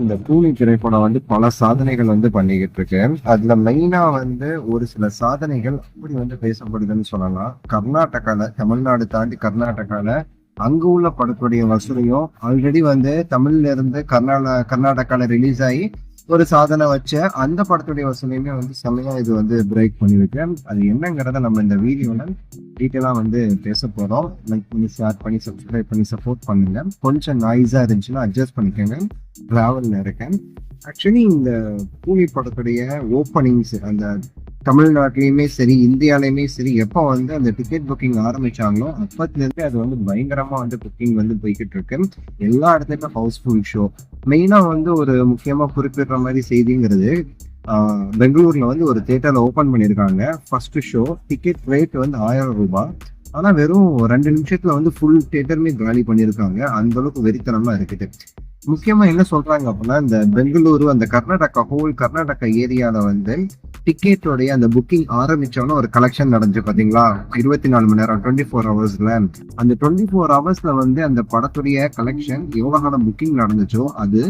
இந்த கூலி திரைப்படம் வந்து பல சாதனைகள் வந்து பண்ணிக்கிட்டு இருக்கு. அதுல மெயினா வந்து ஒரு சில சாதனைகள் அப்படி வந்து பேசப்படுதுன்னு சொல்லலாம். கர்நாடகால, தமிழ்நாடு தாண்டி கர்நாடகால அங்க உள்ள படத்துடைய வசூலையும் ஆல்ரெடி வந்து தமிழ்ல இருந்து கர்நாடகால ரிலீஸ் ஆகி ஒரு சாதனை வச்ச அந்த படத்துடைய வசூலையுமே வந்து செம்மையா இது வந்து பிரேக் பண்ணிருக்கு. அது என்னங்கிறத நம்ம இந்த வீடியோல டீட்டெயிலா வந்து பேச போறோம். லைக் பண்ணி, ஷேர் பண்ணி, சப்ஸ்கிரைப் பண்ணி சப்போர்ட் பண்ணுங்க. கொஞ்சம் நாய்ஸா இருந்துச்சுன்னா அட்ஜஸ்ட் பண்ணிக்கோங்க. டிராவல்ல இருக்கேன். ஆக்சுவலி இந்த கூலி படத்துடைய ஓப்பனிங்ஸ் அந்த தமிழ்நாட்டிலயுமே சரி, இந்தியாலயுமே சரி, எப்போ வந்து அந்த டிக்கெட் புக்கிங் ஆரம்பிச்சாங்களோ அப்பத்துல இருந்து அது வந்து பயங்கரமா வந்து புக்கிங் வந்து போய்கிட்டு இருக்கு. எல்லா இடத்துலயுமே ஹவுஸ்ஃபுல் ஷோ. மெயினா வந்து ஒரு முக்கியமா குறிப்பிடுற மாதிரி செய்திங்கிறது, பெங்களூர்ல வந்து ஒரு தியேட்டர்ல ஓபன் பண்ணியிருக்காங்க. ஃபர்ஸ்ட் ஷோ டிக்கெட் ரேட் வந்து 1000 ரூபாய். ஆனா வெறும் 2 நிமிஷத்துல வந்து ஃபுல் தியேட்டருமே காலி பண்ணியிருக்காங்க. அந்த அளவுக்கு வெறித்தனமா இருக்குது. முக்கியமா என்ன சொல்றாங்க அப்படின்னா, இந்த பெங்களூரு அந்த கர்நாடகா ஏரியால வந்து டிக்கெட்டோடைய அந்த புக்கிங் ஆரம்பிச்சோன்னா ஒரு கலெக்ஷன் நடந்துச்சு பாத்தீங்களா? 24 மணி நேரம், 24 ஹவர்ஸ்ல. அந்த 24 ஹவர்ஸ்ல வந்து அந்த படத்துடைய கலெக்ஷன் எவ்வளவு புக்கிங் நடந்துச்சோ அது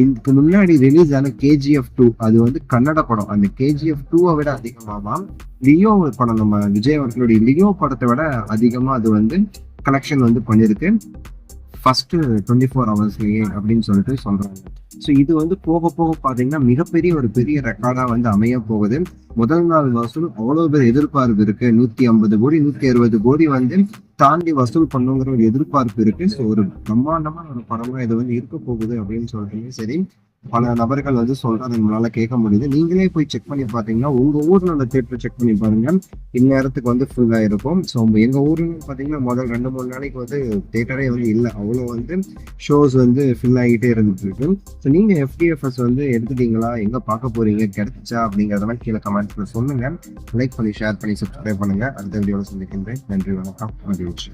இதுக்கு முன்னாடி ரிலீஸ் ஆன கேஜிஎஃப் 2, அது வந்து கன்னட படம். அந்த கேஜிஎஃப் 2 விட அதிகமாவாம் லியோ படம், நம்ம விஜய் அவர்களுடைய லியோ படத்தை விட அதிகமா அது வந்து கலெக்ஷன் வந்து பண்ணிருக்கு ஃபர்ஸ்ட் 24 ஹவர்ஸ்லயே அப்படின்னு சொல்லிட்டு சொல்றாங்க. ஸோ இது வந்து போக போக பாத்தீங்கன்னா மிகப்பெரிய ஒரு பெரிய ரெக்கார்டா வந்து அமைய போகுது. முதல் நாள் வசூல் அவ்வளவு பேர் எதிர்பார்ப்பு இருக்கு. 150 கோடி 160 கோடி வந்து தாண்டி வசூல் பண்ணுங்கிற ஒரு எதிர்பார்ப்பு இருக்கு. ஸோ ஒரு பிரம்மாண்டமான ஒரு படமா இது வந்து இருக்க போகுது அப்படின்னு சொல்றீங்க. சரி, பல நபர்கள் வந்து சொல்றதை நம்மளால கேட்க முடியுது. நீங்களே போய் செக் பண்ணி பாத்தீங்கன்னா உங்க ஊர்ல உள்ள தியேட்டர் செக் பண்ணி பாருங்க, இந்நேரத்துக்கு வந்து ஃபுல்லா இருக்கும். ஸோ எங்க ஊர்ல பாத்தீங்கன்னா முதல் 2-3 நாளைக்கு வந்து தியேட்டரே வந்து இல்லை, அவ்வளவு வந்து ஷோஸ் வந்து ஃபில் ஆகிட்டே இருந்துட்டு இருக்கு. ஸோ நீங்க FDFS வந்து எடுத்துட்டீங்களா, எங்க பார்க்க போறீங்க, கிடைச்சா அப்படிங்கறதெல்லாம் கீழே கமெண்ட்ஸ்ல சொல்லுங்க. லைக் பண்ணி, ஷேர் பண்ணி, சப்ஸ்கிரைப் பண்ணுங்க. அடுத்த வீடியோல சந்திக்கின்றேன். நன்றி, வணக்கம், மகிழ்ச்சி.